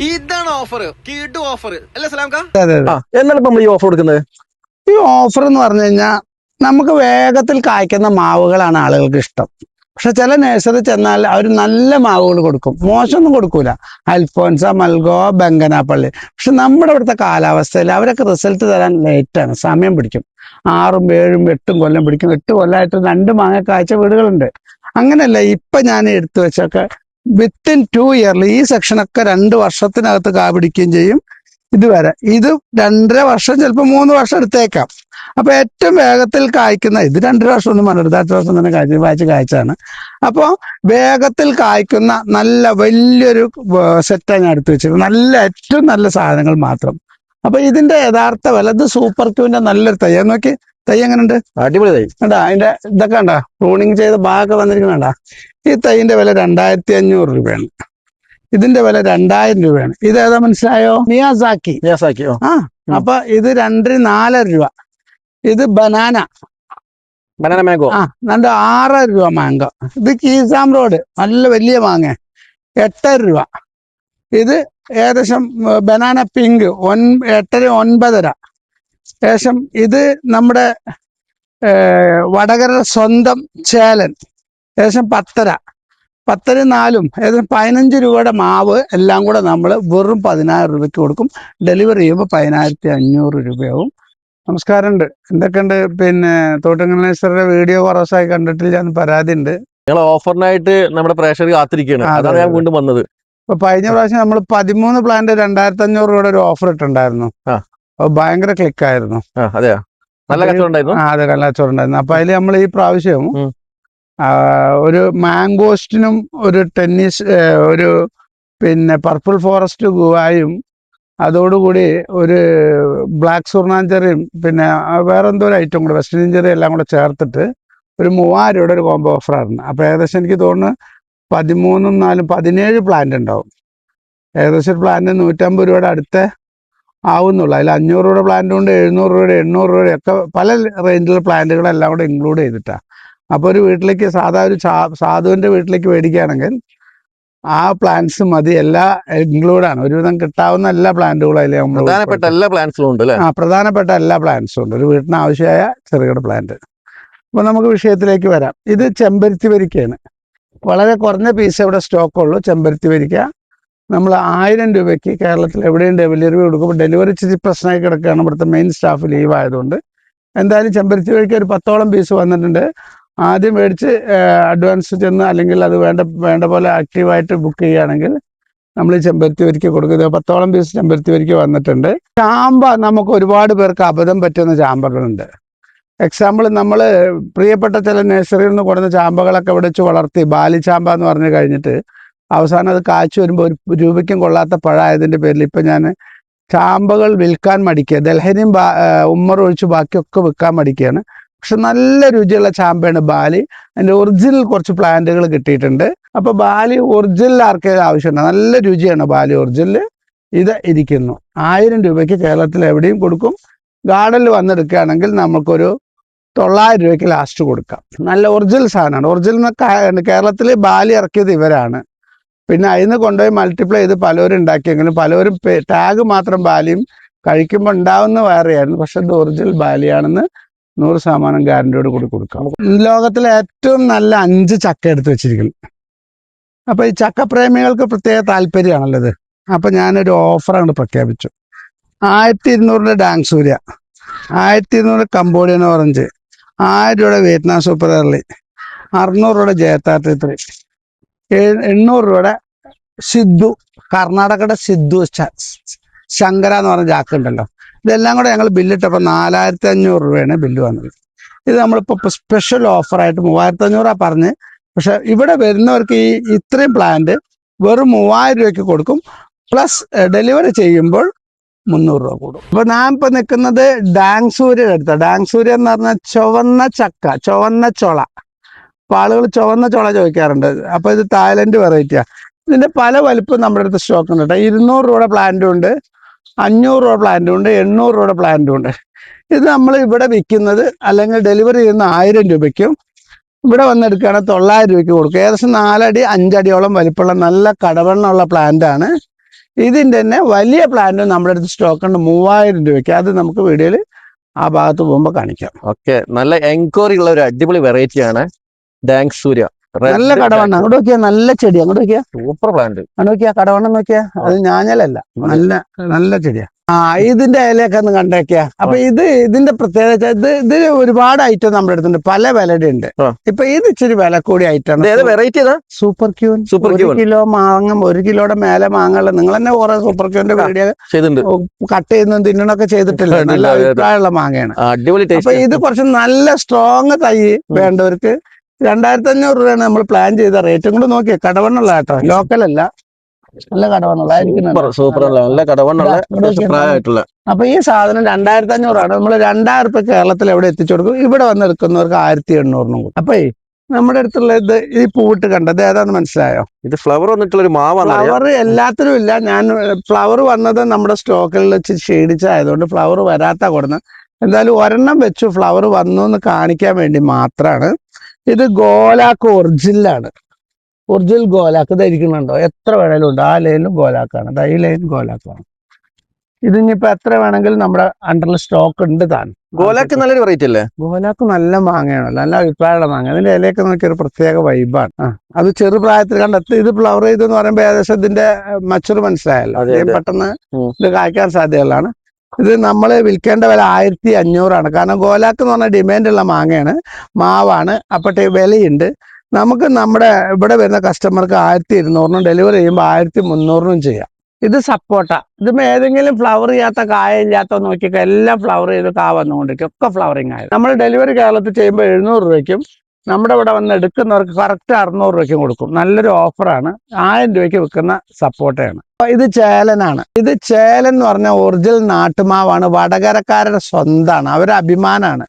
ഇതാണ് offer, കിടു offer അല്ലേ സലാംക്ക? അതെ അതെ. എന്നാണ് ഇപ്പൊ നമ്മൾ ഈ ഓഫർ കൊടുക്കുന്നത്? ഈ ഓഫർ എന്ന് പറഞ്ഞു കഴിഞ്ഞാൽ നമുക്ക് വേഗത്തിൽ കായ്ക്കുന്ന മാവുകളാണ് ആളുകൾക്ക് ഇഷ്ടം. പക്ഷെ ചില നഴ്സറി ചെന്നാൽ അവർ നല്ല മാവുകൾ കൊടുക്കും, മോശമൊന്നും കൊടുക്കൂല. അൽഫോൻസ, മൽഗോ, ബംഗനാപ്പള്ളി. പക്ഷെ നമ്മുടെ ഇവിടുത്തെ കാലാവസ്ഥയിൽ അവരൊക്കെ റിസൾട്ട് തരാൻ ലേറ്റാണ്, സമയം പിടിക്കും. 6, 7, 8 കൊല്ലം പിടിക്കും. 8 കൊല്ലമായിട്ട് 2 മാങ്ങ കായ്ച്ച വീടുകളുണ്ട്. അങ്ങനെയല്ല ഇപ്പൊ ഞാൻ എടുത്തു വെച്ചൊക്കെ വിത്തിൻ 2 ഇയറിൽ ഈ സെക്ഷനൊക്കെ 2 വർഷത്തിനകത്ത് കാ പിടിക്കുകയും ചെയ്യും. ഇതുവരെ ഇത് 2.5 വർഷം, ചിലപ്പോൾ 3 വർഷം എടുത്തേക്കാം. അപ്പൊ ഏറ്റവും വേഗത്തിൽ കായ്ക്കുന്ന ഇത് 2.5 വർഷം ഒന്നും പറഞ്ഞത്, അടുത്ത വർഷം തന്നെ കായ്ച്ചാണ്. അപ്പോൾ വേഗത്തിൽ കായ്ക്കുന്ന നല്ല വലിയൊരു സെറ്റാണ് ഞാൻ എടുത്തു വെച്ചിരുന്നത്. നല്ല ഏറ്റവും നല്ല സാധനങ്ങൾ മാത്രം. അപ്പൊ ഇതിന്റെ യഥാർത്ഥ വില, ഇത് സൂപ്പർ ക്യൂവിന്റെ നല്ലൊരു തൈ. നോക്കി തൈ എങ്ങനെയുണ്ട്, അടിപൊളി തൈ കണ്ടാ? അതിന്റെ ഇതൊക്കെ കണ്ടാ, പ്രൂണിങ് ചെയ്ത ഭാഗമൊക്കെ വന്നിരിക്കണ. ഈ തൈന്റെ വില 2500 രൂപയാണ്. ഇതിന്റെ വില 2000 രൂപയാണ്. ഇത് ഏതാ മനസ്സിലായോ? മിയാസാക്കി. ആ, അപ്പൊ ഇത് 2 ന് 4 രൂപ. ഇത് ബനാന മാംഗോ. ആ, 6 രൂപ മാംഗോ. ഇത് കീസാം റോഡ് നല്ല വലിയ മാങ്ങ 8 രൂപ. ഇത് ഏകദേശം ബനാന പിങ്ക് 8, 9.5 ഏകദേശം. ഇത് നമ്മുടെ വടകര സ്വന്തം ചേലൻ ഏകദേശം 10.5, 10 ന് 4, ഏകദേശം 15 രൂപയുടെ മാവ് എല്ലാം കൂടെ നമ്മൾ വെറും 16 രൂപയ്ക്ക് കൊടുക്കും. ഡെലിവറി ചെയ്യുമ്പോൾ 10500 രൂപയാവും. നമസ്കാരമുണ്ട്, എന്തൊക്കെയുണ്ട്? പിന്നെ തോട്ടങ്ങൾ നഴ്സറിയുടെ വീഡിയോ കുറേ ദിവസമായി കണ്ടിട്ടില്ല എന്ന് പരാതി ഉണ്ട്. ഞങ്ങൾ ഓഫറിനായിട്ട് നമ്മുടെ പ്രേക്ഷകർ കാത്തിരിക്കുകയാണ്, അതാണ് ഞാൻ വീണ്ടും വന്നത്. ഇപ്പൊ കഴിഞ്ഞ പ്രാവശ്യം നമ്മൾ 13 പ്ലാന്റ് 2500 രൂപയുടെ ഒരു ഓഫർ ഇട്ടുണ്ടായിരുന്നു. അത് ഭയങ്കര ക്ലിക്കായിരുന്നു. അതെയോ? നല്ല കച്ചവടം ഉണ്ടായിരുന്നു. അതെ, നല്ല കച്ചവടം ഉണ്ടായിരുന്നു. അപ്പൊ അതിൽ നമ്മൾ ഈ പ്രാവശ്യം ഒരു മാംഗോസ്റ്റിനും ഒരു ടെന്നീസ് ഒരു പിന്നെ പർപ്പിൾ ഫോറസ്റ്റ് ഗുവായും അതോടുകൂടി ഒരു ബ്ലാക്ക് സുർണാഞ്ചെറിയും പിന്നെ വേറെ എന്തോ ഒരു ഐറ്റം കൂടെ വെസ്റ്റ് ഇഞ്ചറി എല്ലാം കൂടെ ചേർത്തിട്ട് ഒരു 3000 രൂപയുടെ ഒരു കോംബോ ഓഫറായിരുന്നു. അപ്പോൾ ഏകദേശം എനിക്ക് തോന്നുന്നു 13, 4, 17 പ്ലാന്റ് ഉണ്ടാവും. ഏകദേശം ഒരു പ്ലാന്റ് 150 രൂപയുടെ അടുത്ത് ആവുന്നുള്ളൂ. അതിൽ 500 രൂപയുടെ പ്ലാന്റ് ഉണ്ട്, 700 രൂപയുടെ, 800 രൂപയുടെ ഒക്കെ പല റേഞ്ചിലുള്ള പ്ലാന്റുകളെല്ലാം കൂടെ ഇൻക്ലൂഡ് ചെയ്തിട്ടാണ്. അപ്പോൾ ഒരു വീട്ടിലേക്ക് ഒരു സാധുവിൻ്റെ വീട്ടിലേക്ക് മേടിക്കുകയാണെങ്കിൽ ആ പ്ലാന്റ്സ് മതി, എല്ലാ ഇൻക്ലൂഡാണ്. ഒരുവിധം കിട്ടാവുന്ന എല്ലാ പ്ലാന്റുകളും അതിൽ പ്രധാനപ്പെട്ട എല്ലാ പ്ലാന്റ്സും ഉണ്ട് അല്ലേ? പ്രധാനപ്പെട്ട എല്ലാ പ്ലാന്റ്സും ഉണ്ട്, ഒരു വീട്ടിന് ആവശ്യമായ ചെറുകിട പ്ലാന്റ്. അപ്പോൾ നമുക്ക് വിഷയത്തിലേക്ക് വരാം. ഇത് ചെമ്പരത്തി വരിക്കയാണ്. വളരെ കുറഞ്ഞ പീസ് ഇവിടെ സ്റ്റോക്കുള്ളൂ. ചെമ്പരത്തി വരിക്ക നമ്മൾ 1000 രൂപയ്ക്ക് കേരളത്തിൽ എവിടെയും ഡെലിവറി കൊടുക്കുമ്പോൾ ഡെലിവറി ഇച്ചിരി പ്രശ്നമായി കിടക്കുകയാണ്. ഇവിടുത്തെ മെയിൻ സ്റ്റാഫ് ലീവ് ആയതുകൊണ്ട് എന്തായാലും ചെമ്പരത്തി വരിക്ക ഒരു 10ഓളം പീസ് വന്നിട്ടുണ്ട്. ആദ്യം മേടിച്ച് അഡ്വാൻസ് ചെന്ന് അല്ലെങ്കിൽ അത് വേണ്ട പോലെ ആക്റ്റീവായിട്ട് ബുക്ക് ചെയ്യുകയാണെങ്കിൽ നമ്മൾ ഈ ചെമ്പരത്തി വരിക്ക കൊടുക്കുന്നത്. 10ഓളം പീസ് ചെമ്പരത്തി വരിക്ക വന്നിട്ടുണ്ട്. ചാമ്പ നമുക്ക് ഒരുപാട് പേർക്ക് അബദ്ധം പറ്റുന്ന ചാമ്പകളുണ്ട്. എക്സാമ്പിൾ, നമ്മൾ പ്രിയപ്പെട്ട ചില നഴ്സറിയിൽ നിന്ന് കൊടുക്കുന്ന ചാമ്പകളൊക്കെ ഇവിടെ വെച്ച് വളർത്തി ബാലി ചാമ്പ എന്ന് പറഞ്ഞു കഴിഞ്ഞിട്ട് അവസാനം അത് കാച്ചു വരുമ്പോൾ 1 രൂപയ്ക്കും കൊള്ളാത്ത പഴമായതിൻ്റെ പേരിൽ ഇപ്പം ഞാൻ ചാമ്പകൾ വിൽക്കാൻ മടിക്കുക. ദൽഹരിയും ഉമ്മർ ഒഴിച്ച് ബാക്കിയൊക്കെ വിൽക്കാൻ മടിക്കുകയാണ്. പക്ഷെ നല്ല രുചിയുള്ള ചാമ്പയാണ് ബാലി. അതിൻ്റെ ഒറിജിനൽ കുറച്ച് പ്ലാന്റുകൾ കിട്ടിയിട്ടുണ്ട്. അപ്പോൾ ബാലി ഒറിജിനൽ ആർക്കെങ്കിലും ആവശ്യമുണ്ട്, നല്ല രുചിയാണ് ബാലി ഒറിജിനൽ. ഇത് ഇരിക്കുന്നു 1000 രൂപയ്ക്ക് കേരളത്തിൽ എവിടെയും കൊടുക്കും. ഗാർഡനിൽ വന്നെടുക്കുകയാണെങ്കിൽ നമുക്കൊരു 900 രൂപയ്ക്ക് ലാസ്റ്റ് കൊടുക്കാം. നല്ല ഒറിജിനൽ സാധനമാണ്. ഒറിജിനൽ കേരളത്തിൽ ബാലി ഇറക്കിയത് ഇവരാണ്. പിന്നെ അതിന് കൊണ്ടുപോയി മൾട്ടിപ്ലൈ ചെയ്ത് പലരും ഉണ്ടാക്കിയെങ്കിലും പലരും ടാഗ് മാത്രം ബാലിയും കഴിക്കുമ്പോൾ ഉണ്ടാവുന്ന വേറെയായിരുന്നു. പക്ഷെ ഇത് ഒറിജിനൽ ബാലിയാണെന്ന് 100% ഗ്യാരണ്ടിയോട് കൂടി കൊടുക്കാം. ലോകത്തിലെ ഏറ്റവും നല്ല 5 ചക്ക എടുത്ത് വെച്ചിരിക്കുന്നു. അപ്പൊ ഈ ചക്കപ്രേമികൾക്ക് പ്രത്യേക താല്പര്യമാണല്ലോ ഇത്. അപ്പൊ ഞാനൊരു ഓഫർ അങ്ങോട്ട് പ്രഖ്യാപിച്ചു. 1200 ഡാങ് സൂര്യ, 1200 കംബോഡിയൻ ഓറഞ്ച്, 1000 രൂപയുടെ വിയറ്റ്നാം സൂപ്പർ എർലി, 600 രൂപയുടെ ജയത്താർട്ടിത്രി, 800 രൂപയുടെ സിദ്ധു, കർണാടകയുടെ സിദ്ധു ശങ്കര എന്ന് പറഞ്ഞ ചാക്ക് ഉണ്ടല്ലോ. ഇതെല്ലാം കൂടെ ഞങ്ങൾ ബില്ലിട്ടപ്പോൾ 4500 രൂപയാണ് ബില്ല് വന്നത്. ഇത് നമ്മളിപ്പോൾ സ്പെഷ്യൽ ഓഫറായിട്ട് 3500 പറഞ്ഞ്. പക്ഷെ ഇവിടെ വരുന്നവർക്ക് ഈ ഇത്രയും പ്ലാന്റ് വെറും 3000 രൂപയ്ക്ക് കൊടുക്കും. പ്ലസ് ഡെലിവറി ചെയ്യുമ്പോൾ 300 രൂപ കൂടും. അപ്പോൾ ഞാൻ ഇപ്പോൾ നിൽക്കുന്നത് ഡാങ് സൂര്യയുടെ അടുത്താണ്. ഡാങ് സൂര്യ എന്ന് പറഞ്ഞാൽ ചുവന്ന ചക്ക, ചുവന്ന ചൊള. അപ്പോൾ ആളുകൾ ചുവന്ന ചൊള ചോദിക്കാറുണ്ട്. അപ്പോൾ ഇത് തായ്ലൻഡ് വെറൈറ്റിയാണ്. ഇതിൻ്റെ പല വലിപ്പം നമ്മുടെ അടുത്ത് സ്റ്റോക്ക് ഉണ്ട് കേട്ടോ. 200 രൂപയുടെ പ്ലാന്റും ഉണ്ട്, 500 രൂപ പ്ലാന്റും ഉണ്ട്, 800 രൂപയുടെ പ്ലാന്റും ഉണ്ട്. ഇത് നമ്മൾ ഇവിടെ വിൽക്കുന്നത് അല്ലെങ്കിൽ ഡെലിവറി ചെയ്യുന്ന 1000 രൂപയ്ക്കും ഇവിടെ വന്നെടുക്കുകയാണെങ്കിൽ 900 രൂപയ്ക്ക് കൊടുക്കും. ഏകദേശം 4 അടി 5 അടിയോളം വലിപ്പമുള്ള നല്ല കടവണ്ണമുള്ള പ്ലാന്റ് ആണ്. ഇതിന്റെ തന്നെ വലിയ പ്ലാന്റ് നമ്മുടെ അടുത്ത് സ്റ്റോക്ക് ഉണ്ട് 3000 രൂപയ്ക്ക്. അത് നമുക്ക് വീഡിയോയിൽ ആ ഭാഗത്ത് പോകുമ്പോൾ കാണിക്കാം. ഓക്കെ, നല്ല എൻക്വയറി ഉള്ള ഒരു അടിപൊളി വെറൈറ്റി ആണ് ഡാങ്ക് സൂര്യ. നല്ല കടവണ്ണ അങ്ങോട്ട് നോക്കിയാ, നല്ല ചെടി അങ്ങോട്ട് നോക്കിയാ, സൂപ്പർ പ്ലാന്റ്. അങ്ങോട്ട് നോക്കിയാ കടവണ്ണം നോക്കിയാ, അത് ഞാഞ്ഞലല്ല, നല്ല നല്ല ചെടിയാ. ഇതിന്റെ ഇലയൊക്കെ ഒന്ന് കണ്ടേക്കിയാ. അപ്പൊ ഇതിന്റെ പ്രത്യേകത ഇത് ഒരുപാട് ഐറ്റം നമ്മുടെ അടുത്തുണ്ട്, പല വിലയുടെ ഉണ്ട്. ഇപ്പൊ ഇത് ഇച്ചിരി വില കൂടി item. Variety super queen. 1 kilo മാങ്ങ, 1 കിലോയുടെ മേലെ മാങ്ങ. നിങ്ങൾ തന്നെ കുറെ സൂപ്പർ ക്യൂന്റെ വീഡിയോ കട്ട് ചെയ്യുന്നതും തിന്നണൊക്കെ ചെയ്തിട്ടില്ല. നല്ല അഭിപ്രായമുള്ള മാങ്ങയാണ്. അപ്പൊ ഇത് കുറച്ച് നല്ല സ്ട്രോങ് തൈ വേണ്ടവർക്ക് 2500 രൂപയാണ് നമ്മൾ പ്ലാൻ ചെയ്ത റേറ്റും കൂടെ നോക്കിയേ. കടവണ്ണുള്ള കേട്ടോ, ലോക്കൽ അല്ല, നല്ല കടവണ്ണുള്ള. അപ്പൊ ഈ സാധനം 2500 നമ്മൾ 2000 രൂപ കേരളത്തിൽ എവിടെ എത്തിച്ചു കൊടുക്കും. ഇവിടെ വന്ന് എടുക്കുന്നവർക്ക് 1800 കൊടുക്കും. അപ്പൊ നമ്മുടെ അടുത്തുള്ള ഈ പൂവിട്ട് കണ്ടത് ഏതാന്ന് മനസ്സിലായോ? ഇത് ഫ്ലവർ വന്നിട്ടുള്ള ഒരു മാവാണ്. ഫ്ലവർ എല്ലാത്തിനും ഇല്ല. ഞാൻ ഫ്ലവർ വന്നത് നമ്മുടെ സ്റ്റോക്കിൽ വെച്ച് ക്ഷീണിച്ചായതുകൊണ്ട് ഫ്ലവർ വരാത്ത കൊടുന്ന്. എന്തായാലും ഒരെണ്ണം വെച്ചു ഫ്ലവർ വന്നു എന്ന് കാണിക്കാൻ വേണ്ടി മാത്രമാണ്. ഇത് ഗോലാക്ക് ഒറിജിനലാണ്. ഒറിജിനൽ ഗോലാക്ക് ധരിക്കുന്നുണ്ടോ? എത്ര വേണേലും ഉണ്ട്. ആ ലൈനും ഗോലാക്കാണ്, ഈ ലൈൻ ഗോലാക്കാണ്. ഇതിനിപ്പോ എത്ര വേണമെങ്കിലും നമ്മുടെ അണ്ടറിൽ സ്റ്റോക്ക് ഉണ്ട് താൻ. ഗോലാക്ക് നല്ലൊരു വെറൈറ്റി അല്ലേ? ഗോലാക്ക് നല്ല മാങ്ങയാണല്ലോ, നല്ല അഭിപ്രായമുള്ള മാങ്ങ. അതിന്റെ ഇലയൊക്കെ നോക്കിയൊരു പ്രത്യേക വൈബാണ്. അത് ചെറുപ്രായത്തിൽ കണ്ടെത്തി ഇത് ഫ്ലവർ ചെയ്തെന്ന് പറയുമ്പോൾ ഏകദേശം ഇതിന്റെ മച്ചൂർ മനസ്സിലായല്ലോ. പെട്ടെന്ന് ഇത് കായ്ക്കാൻ സാധ്യതകളാണ്. ഇത് നമ്മൾ വിൽക്കേണ്ട വില 1500 കാരണം ഗോലാക്ക് എന്ന് പറഞ്ഞാൽ ഡിമാൻഡുള്ള മാങ്ങയാണ്, മാവാണ്. അപ്പോഴത്തെ വിലയുണ്ട്. നമുക്ക് നമ്മുടെ ഇവിടെ വരുന്ന കസ്റ്റമർക്ക് 1200 ഡെലിവറി ചെയ്യുമ്പോൾ 1300 ചെയ്യാം. ഇത് സപ്പോട്ട. ഇതിപ്പോൾ ഏതെങ്കിലും ഫ്ലവർ ചെയ്യാത്ത കായ ഇല്ലാത്ത നോക്കിയൊക്കെ എല്ലാം ഫ്ലവർ ചെയ്ത് കാ വന്നുകൊണ്ടിരിക്കും, ഒക്കെ ഫ്ലവറിങ് ആയത്. നമ്മൾ ഡെലിവറി കേരളത്തിൽ ചെയ്യുമ്പോൾ 700 രൂപയ്ക്കും നമ്മുടെ ഇവിടെ വന്ന് എടുക്കുന്നവർക്ക് കറക്റ്റ് 600 രൂപയ്ക്കും കൊടുക്കും. നല്ലൊരു ഓഫറാണ്. 1000 രൂപയ്ക്ക് വിൽക്കുന്ന സപ്പോട്ടയാണ്. ഇത് ചേലനാണ്. ഇത് ചേലൻ എന്ന് പറഞ്ഞാൽ ഒറിജിനൽ നാട്ടുമാവാണ്. വടകരക്കാരുടെ സ്വന്തമാണ്, അവരുടെ അഭിമാനമാണ്.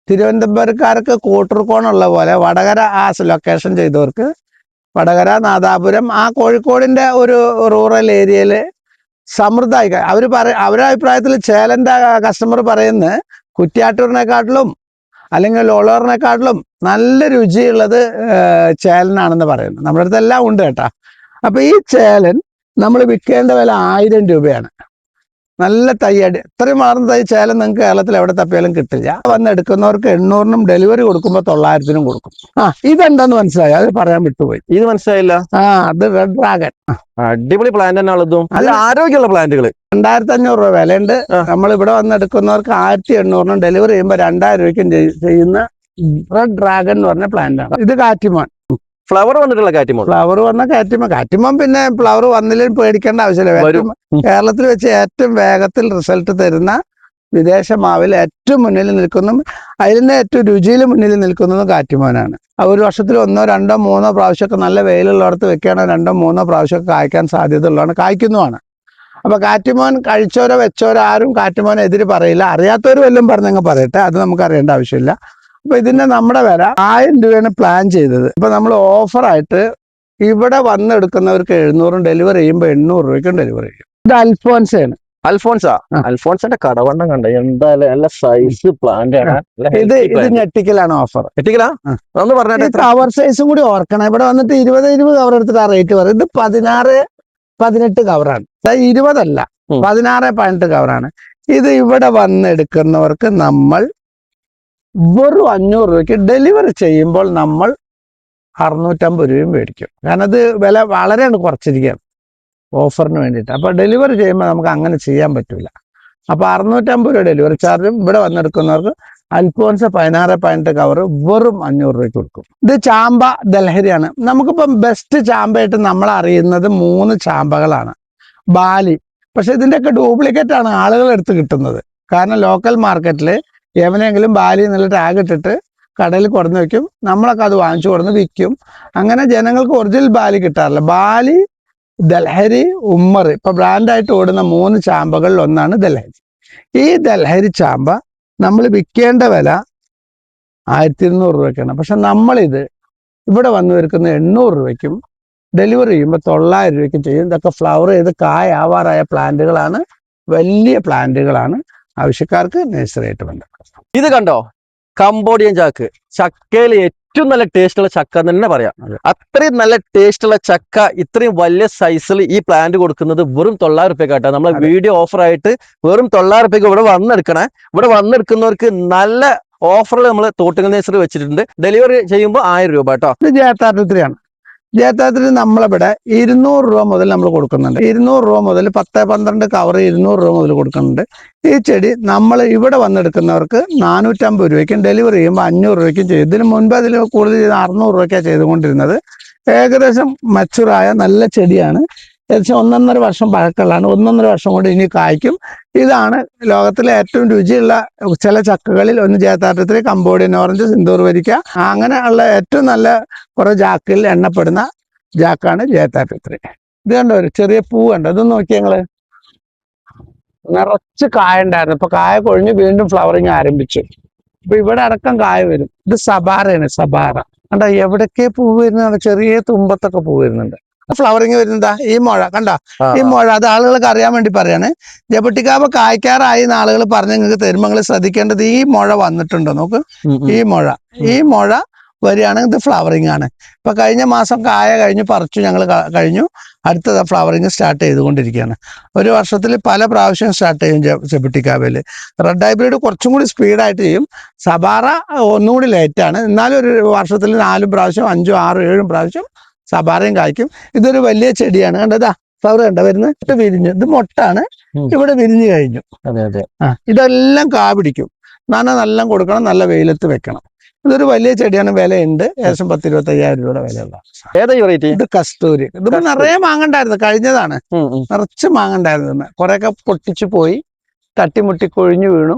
തിരുവനന്തപുരക്കാർക്ക് കൂട്ടർക്കോണുള്ള പോലെ വടകര ആ ലൊക്കേഷൻ ചെയ്തവർക്ക് വടകര, നാദാപുരം, ആ കോഴിക്കോടിന്റെ ഒരു റൂറൽ ഏരിയയിൽ സമൃദ്ധമായി. അവരുടെ അഭിപ്രായത്തിൽ ചേലന്റെ കസ്റ്റമർ പറയുന്നത് കുറ്റ്യാട്ടൂരിനെക്കാട്ടിലും അല്ലെങ്കിൽ ലോളറിനെക്കാട്ടിലും നല്ല രുചിയുള്ളത് ചേലനാണെന്ന് പറയുന്നു. നമ്മുടെ അടുത്ത് എല്ലാം ഉണ്ട് കേട്ടാ. അപ്പൊ ഈ ചേലൻ നമ്മൾ വിൽക്കേണ്ട വില 1000 രൂപയാണ്. നല്ല തൈയടി, ഇത്രയും വളർന്ന തൈ ചേലൻ നിങ്ങൾക്ക് കേരളത്തിൽ എവിടെ തപ്പിയാലും കിട്ടില്ല. വന്ന് എടുക്കുന്നവർക്ക് 800 ഡെലിവറി കൊടുക്കുമ്പോൾ 900 കൊടുക്കും. ഇതെന്താന്ന് മനസ്സിലായി? അത് പറയാൻ വിട്ടുപോയി. ഇത് മനസ്സിലായില്ല. അത് റെഡ് ഡ്രാഗൺ. അടിപൊളി പ്ലാന്റ് തന്നെയാണ്. ഇതും നല്ല ആരോഗ്യമുള്ള പ്ലാന്റുകൾ. 2500 രൂപ വിലയുണ്ട്. നമ്മൾ ഇവിടെ വന്ന് എടുക്കുന്നവർക്ക് 1800 ഡെലിവറി ചെയ്യുമ്പോൾ 2000 രൂപയ്ക്കും ചെയ്യുന്ന റെഡ് ഡ്രാഗൺ എന്ന് പറഞ്ഞ പ്ലാന്റ് ആണ്. ഇത് കാറ്റിമോൻ. ഫ്ലവർ വന്നിട്ടുള്ള കാറ്റിമോൻ. ഫ്ലവർ വന്ന കാറ്റിമോൻ പിന്നെ ഫ്ലവർ വന്നില്ലെങ്കിൽ പേടിക്കേണ്ട ആവശ്യമില്ല. കേരളത്തിൽ വെച്ച് ഏറ്റവും വേഗത്തിൽ റിസൾട്ട് തരുന്ന വിദേശ മാവിൽ ഏറ്റവും മുന്നിൽ നിൽക്കുന്നതും അതിന്റെ ഏറ്റവും രുചിയിൽ മുന്നിൽ നിൽക്കുന്നതും കാറ്റിമോനാണ്. ഒരു വർഷത്തിൽ 1, 2, 3 പ്രാവശ്യമൊക്കെ നല്ല വെയിലുള്ളിടത്ത് വെക്കുകയാണെങ്കിൽ 2, 3 പ്രാവശ്യമൊക്കെ കായ്ക്കാൻ സാധ്യത ഉള്ളതാണ്, കായ്ക്കുന്നതാണ്. അപ്പൊ കാറ്റിമോൻ കഴിച്ചോരോ വെച്ചോരോ ആരും കാറ്റിമോൻ എതിര് പറയില്ല. അറിയാത്തവർ വല്ലതും പറഞ്ഞങ്ങ് പറയട്ടെ, അത് നമുക്ക് അറിയേണ്ട ആവശ്യമില്ല. അപ്പൊ ഇതിന്റെ നമ്മുടെ വില 1000 രൂപയാണ് പ്ലാൻ ചെയ്തത്. ഇപ്പൊ നമ്മൾ ഓഫറായിട്ട് ഇവിടെ വന്നെടുക്കുന്നവർക്ക് 700 ഡെലിവറി ചെയ്യുമ്പോൾ 800 രൂപയ്ക്കും ഡെലിവറി ചെയ്യും. ഇത് അൽഫോൻസയാണ്. അൽഫോൺസിന്റെ കടവണ്ണം കണ്ട എന്തായാലും നല്ല സൈസ് പ്ലാന്റ് ആണ്. ഇത് ഞെട്ടിക്കലാണ് ഓഫർ. കവർ സൈസും കൂടി ഓർക്കണം. ഇവിടെ വന്നിട്ട് 20 കവർ എടുത്തിട്ട് ആ റേറ്റ് പറയും. ഇത് 16-18 കവറാണ്, 20 അല്ല, 16-18 കവറാണ്. ഇത് ഇവിടെ വന്നെടുക്കുന്നവർക്ക് നമ്മൾ വെറും 500 രൂപയ്ക്ക് ഡെലിവറി ചെയ്യുമ്പോൾ നമ്മൾ 650 രൂപയും മേടിക്കും. കാരണം അത് വില വളരെ കുറച്ചിരിക്കുകയാണ് ഓഫറിന് വേണ്ടിയിട്ട്. അപ്പോൾ ഡെലിവറി ചെയ്യുമ്പോൾ നമുക്ക് അങ്ങനെ ചെയ്യാൻ പറ്റില്ല. അപ്പോൾ 650 രൂപ ഡെലിവറി ചാർജും ഇവിടെ വന്നെടുക്കുന്നവർക്ക് അൽഫോൻസ് 16-18 കവർ വെറും 500 രൂപയ്ക്ക് കൊടുക്കും. ഇത് ചാമ്പ ദൽഹരിയാണ്. നമുക്കിപ്പം ബെസ്റ്റ് ചാമ്പയായിട്ട് നമ്മൾ അറിയുന്നത് 3 ചാമ്പകളാണ്. ബാലി. പക്ഷെ ഇതിൻ്റെയൊക്കെ ഡ്യൂപ്ലിക്കേറ്റ് ആണ് ആളുകൾ എടുത്ത് കിട്ടുന്നത്. കാരണം ലോക്കൽ മാർക്കറ്റിൽ എവനെങ്കിലും ബാലി എന്നുള്ള ടാഗ് ഇട്ടിട്ട് കടയിൽ കൊടുന്ന് വെക്കും. നമ്മളൊക്കെ അത് വാങ്ങിച്ചു കൊടുന്ന് വിൽക്കും. അങ്ങനെ ജനങ്ങൾക്ക് ഒറിജിനൽ ബാലി കിട്ടാറില്ല. ബാലി, ദൽഹരി, ഉമ്മർ ഇപ്പൊ ബ്രാൻഡായിട്ട് ഓടുന്ന 3 ചാമ്പകളിൽ ഒന്നാണ് ദൽഹരി. ഈ ദൽഹരി ചാമ്പ നമ്മൾ വിൽക്കേണ്ട വില 1200 രൂപയ്ക്കാണ്. പക്ഷെ നമ്മളിത് ഇവിടെ വന്നു വരുന്ന 800 രൂപയ്ക്കും ഡെലിവറി ചെയ്യുമ്പോൾ 900 രൂപയ്ക്കും ചെയ്യും. ഇതൊക്കെ ഫ്ലവർ ചെയ്ത് കായാവാറായ പ്ലാന്റുകളാണ്, വലിയ പ്ലാന്റുകളാണ്. ആവശ്യക്കാർക്ക് നഴ്സറി ആയിട്ട് ബന്ധപ്പെടാം. ഇത് കണ്ടോ, കംബോഡിയൻ ചാക്ക്. ചക്കയിൽ ഏറ്റവും നല്ല ടേസ്റ്റ് ഉള്ള ചക്ക എന്ന് തന്നെ പറയാം. അത്രയും നല്ല ടേസ്റ്റ് ഉള്ള ചക്ക ഇത്രയും വലിയ സൈസിൽ ഈ പ്ലാന്റ് കൊടുക്കുന്നത് വെറും 900 രൂപയ്ക്കാട്ടോ. നമ്മളെ വീഡിയോ ഓഫർ ആയിട്ട് വെറും 900 രൂപയ്ക്ക് ഇവിടെ വന്നെടുക്കണേ. ഇവിടെ വന്നെടുക്കുന്നവർക്ക് നല്ല ഓഫറിൽ നമ്മൾ തോട്ടുങ്ങൽ നേഴ്സറി വെച്ചിട്ടുണ്ട്. ഡെലിവറി ചെയ്യുമ്പോൾ 1000 രൂപ കേട്ടോ. ഇത് ജേത്താട്ടത്തിലാണ്. ജേത്താട്ടത്തിൽ നമ്മളിവിടെ 200 രൂപ മുതൽ നമ്മൾ കൊടുക്കുന്നുണ്ട്. 200 രൂപ മുതൽ 10-12 കവർ 200 രൂപ മുതൽ കൊടുക്കുന്നുണ്ട്. ഈ ചെടി നമ്മൾ ഇവിടെ വന്നെടുക്കുന്നവർക്ക് 450 രൂപയ്ക്കും ഡെലിവറി ചെയ്യുമ്പോൾ 500 രൂപയ്ക്കും ചെയ്യും. ഇതിന് മുൻപ് അതിൽ കൂടുതൽ ചെയ്ത് 600 രൂപയ്ക്കാണ് ചെയ്തുകൊണ്ടിരുന്നത്. ഏകദേശം മച്ചുറായ നല്ല ചെടിയാണ്. ഏകദേശം 1.5 വർഷം പഴക്കമുള്ളതാണ്. 1.5 വർഷം കൊണ്ട് ഇനി കായ്ക്കും. ഇതാണ് ലോകത്തിലെ ഏറ്റവും രുചിയുള്ള ചില ചക്കകളിൽ ഒന്ന്. ജേത്താട്ടത്തിൽ കംബോഡിയൻ ഓറഞ്ച്, സിന്ദൂർ വരിക്ക, അങ്ങനെയുള്ള ഏറ്റവും നല്ല കുറെ ജാക്കിൽ എണ്ണപ്പെടുന്ന ജാക്കാണ് ജേത്താട്ടത്തിൽ. ഇത് കണ്ടോ, ഒരു ചെറിയ പൂ കണ്ടോ, ഇതൊന്നും നോക്കി ഞങ്ങള് നിറച്ച് കായ ഉണ്ടായിരുന്നു. ഇപ്പൊ കായ കൊഴിഞ്ഞ് വീണ്ടും ഫ്ലവറിങ് ആരംഭിച്ചു. ഇപ്പൊ ഇവിടെ അടക്കം കായ വരും. ഇത് സബാറയാണ്, സബാറ. കണ്ടോ എവിടൊക്കെ പൂ വരുന്നുണ്ട്, ചെറിയ തുമ്പത്തൊക്കെ പൂ വരുന്നുണ്ട്. ഫ്ലവറിങ് വരുന്നതാ ഈ മുഴ കണ്ട, ഈ മുഴ. അത് ആളുകൾക്ക് അറിയാൻ വേണ്ടി പറയാണ്. ജപട്ടിക്കാബ കായ്ക്കാറായി ആളുകൾ പറഞ്ഞ് നിങ്ങൾക്ക് തരുമ്പോൾ നിങ്ങൾ ശ്രദ്ധിക്കേണ്ടത് ഈ മുഴ വന്നിട്ടുണ്ടോ നോക്ക്. ഈ മുഴ വരികയാണെങ്കിൽ ഇത് ഫ്ലവറിങ് ആണ്. ഇപ്പൊ കഴിഞ്ഞ മാസം കായ കഴിഞ്ഞ് പറിച്ചു ഞങ്ങൾ കഴിഞ്ഞു. അടുത്തത് ഫ്ലവറിങ് സ്റ്റാർട്ട് ചെയ്തുകൊണ്ടിരിക്കുകയാണ്. ഒരു വർഷത്തിൽ പല പ്രാവശ്യം സ്റ്റാർട്ട് ചെയ്യും ജപട്ടിക്കാബയില്. റെഡ് ഹൈബ്രിഡ് കുറച്ചും കൂടി സ്പീഡായിട്ട് ചെയ്യും. സബാറ ഒന്നുകൂടി ലേറ്റാണ്. എന്നാലും ഒരു വർഷത്തിൽ 4 പ്രാവശ്യം 5, 6, 7 പ്രാവശ്യം സബാറയും കായ്ക്കും. ഇതൊരു വലിയ ചെടിയാണ്. കണ്ടതാ ഫ്ലവർ കണ്ട വരുന്നത്. ഇത് വിരിഞ്ഞു, ഇത് മൊട്ടാണ്. ഇവിടെ വിരിഞ്ഞു കഴിഞ്ഞു. ഇതെല്ലാം കാ പിടിക്കും. നല്ല കൊടുക്കണം, നല്ല വെയിലത്ത് വെക്കണം. ഇതൊരു വലിയ ചെടിയാണ്. വിലയുണ്ട്. ഏകദേശം 10-25,000 രൂപയുടെ വിലയുള്ള. ഇത് കസ്തൂരി. ഇതിപ്പോ നിറയെ മാങ്ങണ്ടായിരുന്നു, കഴിഞ്ഞതാണ്. നിറച്ച് മാങ്ങണ്ടായിരുന്നു. കുറെയൊക്കെ പൊട്ടിച്ചു പോയി, തട്ടിമുട്ടി കൊഴിഞ്ഞു വീണു.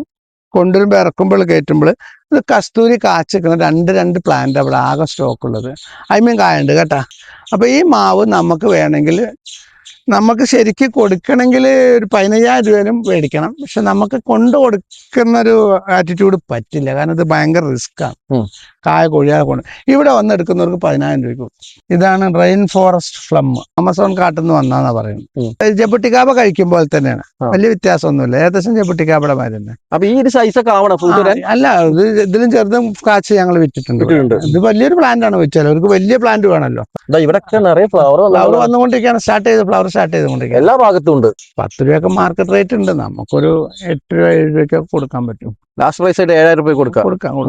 കൊണ്ടുവരുമ്പോൾ ഇറക്കുമ്പോൾ കയറ്റുമ്പോൾ. ഇത് കസ്തൂരി കാച്ചിക്കുന്ന രണ്ട് പ്ലാന്റ് അവിടെ ആകെ സ്റ്റോക്ക് ഉള്ളത്. അതിമേം കായുണ്ട് കേട്ടാ. അപ്പൊ ഈ മാവ് നമുക്ക് വേണമെങ്കിൽ, നമുക്ക് ശരിക്കും കൊടുക്കണമെങ്കിൽ ഒരു 15,000 രൂപയും മേടിക്കണം. പക്ഷെ നമുക്ക് കൊണ്ടു കൊടുക്കുന്ന ഒരു ആറ്റിറ്റ്യൂഡ് പറ്റില്ല. കാരണം ഇത് ഭയങ്കര റിസ്ക്കാണ്. കായ കൊഴിയാതെ കൊണ്ട് ഇവിടെ വന്നെടുക്കുന്നവർക്ക് 10,000 രൂപയ്ക്ക്. ഇതാണ് റെയിൻ ഫോറസ്റ്റ് ഫ്ലം. ആമസോൺ കാട്ടിൽ നിന്ന് വന്നാന്നാ പറയുന്നത്. ജപട്ടിക്കാബ കഴിക്കുമ്പോൾ തന്നെയാണ്, വലിയ വ്യത്യാസമൊന്നുമില്ല. ഏകദേശം ജപട്ടിക്കാബയുടെ മാതിരി തന്നെ. അപ്പൊ ഈ ഒരു സൈസൊക്കെ ആവണം. അല്ല, ഇതിലും ചെറുതും കാച്ച് ഞങ്ങൾ വിറ്റിട്ടുണ്ട്. ഇത് വലിയൊരു പ്ലാന്റ് ആണ് വെച്ചാൽ അവർക്ക് വലിയ പ്ലാന്റ് വേണമല്ലോ. ഇവിടെ നിറയെ ഫ്ലവർ വന്നുകൊണ്ടിരിക്കുകയാണ്. ഫ്ലവർ സ്റ്റാർട്ട് ചെയ്തുകൊണ്ടിരിക്കുകയാണ്. എല്ലാ ഭാഗത്തും ഉണ്ട്. 10 രൂപയൊക്കെ മാർക്കറ്റ് റേറ്റ് ഉണ്ട്. നമുക്കൊരു 8 രൂപ 7 രൂപയ്ക്കൊക്കെ കൊടുക്കാൻ പറ്റും. ലാസ്റ്റ് പ്രൈസ് ആയിട്ട് 7,000 രൂപ കൊടുക്കാം.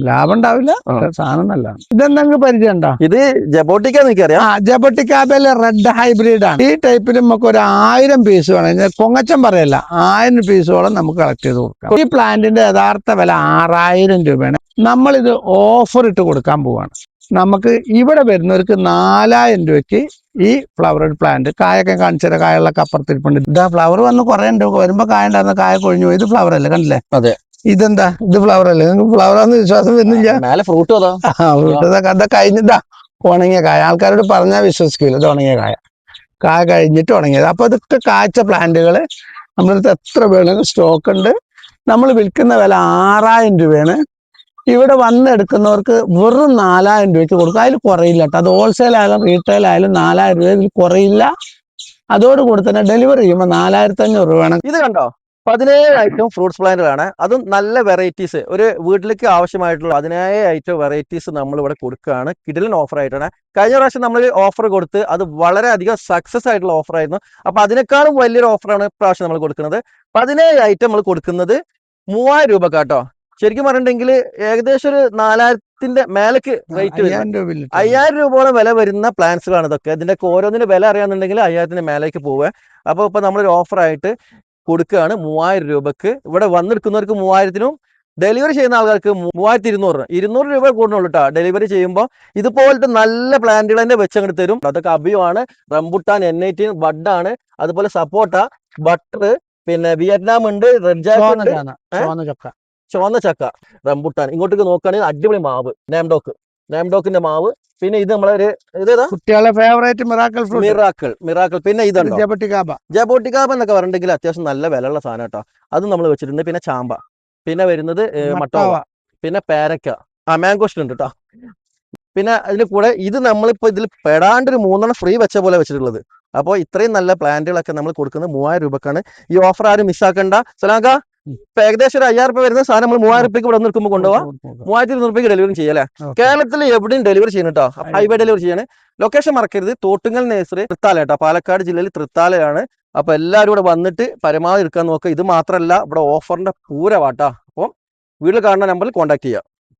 ലാഭം ഉണ്ടാവില്ല. സാധനം നല്ല. ഇതെന്തെങ്കിലും പരിചയം ഉണ്ടോ? ഇത് ജബോട്ടിക്ക എനിക്കറിയാം. ജബോട്ടിക്കാബയിലെ റെഡ് ഹൈബ്രിഡ് ആണ്. ഈ ടൈപ്പിൽ നമുക്ക് ഒരു 1000 പീസ് വേണം. പൊങ്ങച്ചം പറയല്ല, 1000 പീസോളം നമുക്ക് കളക്ട് ചെയ്ത് കൊടുക്കാം. ഈ പ്ലാന്റിന്റെ യഥാർത്ഥ വില 6,000 രൂപയാണ്. നമ്മളിത് ഓഫർ ഇട്ട് കൊടുക്കാൻ പോവാണ്. നമുക്ക് ഇവിടെ വരുന്നവർക്ക് 4,000 രൂപയ്ക്ക് ഈ ഫ്ലവറഡ് പ്ലാന്റ്. കായൊക്കെ കാണിച്ചാൽ കായകളൊക്കെ അപ്പുറത്തിരിപ്പുണ്ട്. ഇതാ ഫ്ലവർ വന്ന് കുറെ ഉണ്ട്. വരുമ്പോ കായ ഉണ്ടായിരുന്ന കായ കൊഴിഞ്ഞു പോയി. ഇത് ഫ്ലവർ അല്ലേ, കണ്ടില്ലേ? അതെ. ഇതെന്താ, ഇത് ഫ്ലവർ അല്ലേ? നിങ്ങൾക്ക് ഫ്ലവറാന്ന് വിശ്വാസം വരുന്നില്ല. ഫ്രൂട്ട് അതാ കഴിഞ്ഞിട്ടാ ഉണങ്ങിയ കായ. ആൾക്കാരോട് പറഞ്ഞാൽ വിശ്വസിക്കില്ല. ഇത് ഉണങ്ങിയ കായ കഴിഞ്ഞിട്ട് ഉണങ്ങിയത്. അപ്പൊ ഇതൊക്കെ കായ്ച്ച പ്ലാന്റുകൾ നമ്മളടുത്ത് എത്ര വേണമെങ്കിലും സ്റ്റോക്ക് ഉണ്ട്. നമ്മൾ വിൽക്കുന്ന വില 6,000 രൂപയാണ്. ഇവിടെ വന്നെടുക്കുന്നവർക്ക് വെറും 4,000 രൂപയ്ക്ക് കൊടുക്കും. അതിൽ കുറയില്ല കേട്ടോ. അത് ഹോൾസെയിൽ ആയാലും റീറ്റെയിൽ ആയാലും 4,000 രൂപ ഇതിൽ കുറയില്ല. അതോടുകൂടി തന്നെ ഡെലിവറി ചെയ്യുമ്പോൾ 4,500 രൂപ വേണം. ഇത് കണ്ടോ, 17 ഐറ്റം ഫ്രൂട്ട്സ് പ്ലാന്റുകളാണ്. അതും നല്ല വെറൈറ്റീസ്. ഒരു വീട്ടിലേക്ക് ആവശ്യമായിട്ടുള്ള 17 ഐറ്റം വെറൈറ്റീസ് നമ്മൾ ഇവിടെ കൊടുക്കുകയാണ്. കിടിലൻ ഓഫർ ആയിട്ടാണ്. കഴിഞ്ഞ പ്രാവശ്യം നമ്മൾ ഓഫർ കൊടുത്ത് അത് വളരെയധികം സക്സസ് ആയിട്ടുള്ള ഓഫർ ആയിരുന്നു. അപ്പൊ അതിനേക്കാളും വലിയൊരു ഓഫറാണ് പ്രാവശ്യം നമ്മൾ കൊടുക്കുന്നത്. 17 ഐറ്റം നമ്മൾ കൊടുക്കുന്നത് 3,000 രൂപ കേട്ടോ. ശരിക്കും പറഞ്ഞിട്ടുണ്ടെങ്കിൽ ഏകദേശം ഒരു 4,000 മേലേക്ക് റേറ്റ് വരും. 5,000 രൂപയോളം വില വരുന്ന പ്ലാന്റ്സുകളാണ് ഇതൊക്കെ. ഇതിന്റെ ഓരോന്നിന്റെ വില അറിയാന്നുണ്ടെങ്കിൽ 5,000 മേലേക്ക് പോവുക. അപ്പോൾ ഇപ്പൊ നമ്മളൊരു ഓഫറായിട്ട് കൊടുക്കുകയാണ് 3,000 രൂപക്ക്. ഇവിടെ വന്നെടുക്കുന്നവർക്ക് 3,000-നും ഡെലിവറി ചെയ്യുന്ന ആൾക്കാർക്ക് 3,200. 200 രൂപ കൂടുന്നുള്ളൂ കേട്ടോ ഡെലിവറി ചെയ്യുമ്പോൾ. ഇതുപോലത്തെ നല്ല പ്ലാന്റുകൾ തന്നെ വെച്ചങ്ങോട്ട് തരും. അതൊക്കെ അബിയാണ്, റംബുട്ടാൻ, N18 ബഡാണ്, അതുപോലെ സപ്പോട്ട, ബട്ടർ, പിന്നെ വിയറ്റ്നാം ഉണ്ട്, റെഡ് ജാക്ക്, ചുവന്ന ചക്ക, റംബുട്ടാൻ. ഇങ്ങോട്ടേക്ക് നോക്കുകയാണെങ്കിൽ അടിപൊളി മാവ്, നാംഡോക്കിന്റെ മാവ്. പിന്നെ ഇത് നമ്മളൊരു ഇതേതാ കുട്ടികളെ ഫേവറേറ്റ് മിറാക്കിൾ. പിന്നെ ഇതുണ്ടോ ജബോട്ടിക്കാബ എന്നൊക്കെ പറഞ്ഞിട്ടുണ്ടെങ്കിൽ അത്യാവശ്യം നല്ല വിലയുള്ള സാധനം കേട്ടോ. അതും നമ്മൾ വെച്ചിട്ടുണ്ട്. പിന്നെ ചാമ്പ, പിന്നെ വരുന്നത് മട്ടോവ, പിന്നെ പേരക്ക, മാംഗോസ്റ്റ് ഉണ്ട് കേട്ടോ. പിന്നെ അതിന് കൂടെ ഇത് നമ്മളിപ്പോ ഇതിൽ പെടാണ്ട് ഒരു 3 ഫ്രീ വെച്ച പോലെ വെച്ചിട്ടുള്ളത്. അപ്പോൾ ഇത്രയും നല്ല പ്ലാന്റുകളൊക്കെ നമ്മൾ കൊടുക്കുന്നത് 3,000 രൂപക്കാണ്. ഈ ഓഫർ ആരും മിസ്സാക്കണ്ട. സലാങ്ക ഇപ്പൊ ഏകദേശം ഒരു 5000 രൂപ വരുന്ന സാധനം നമ്മൾ 3000 രൂപയ്ക്ക് ഇവിടെ നിൽക്കുമ്പോൾ കൊണ്ടുപോകാം. 3200 രൂപയ്ക്ക് ഡെലിവറി ചെയ്യല്ലേ. കേരളത്തിൽ എവിടെയും ഡെലിവറി ചെയ്യണം കേട്ടോ. ഹൈവേ ഡെലിവറി ചെയ്യണേ. ലൊക്കേഷൻ മറക്കരുത്, തോട്ടുങ്ങൽ നേഴ്സറി തൃത്താല കേട്ടോ, പാലക്കാട് ജില്ലയിൽ തൃത്താലയാണ്. അപ്പൊ എല്ലാവരും ഇവിടെ വന്നിട്ട് പരമാവധി എടുക്കാൻ നോക്കുക. ഇത് മാത്രമല്ല, ഇവിടെ ഓഫറിന്റെ പൂരവാട്ടാ. അപ്പം വീട്ടിൽ കാണുന്ന നമ്പറിൽ കോൺടാക്ട് ചെയ്യുക.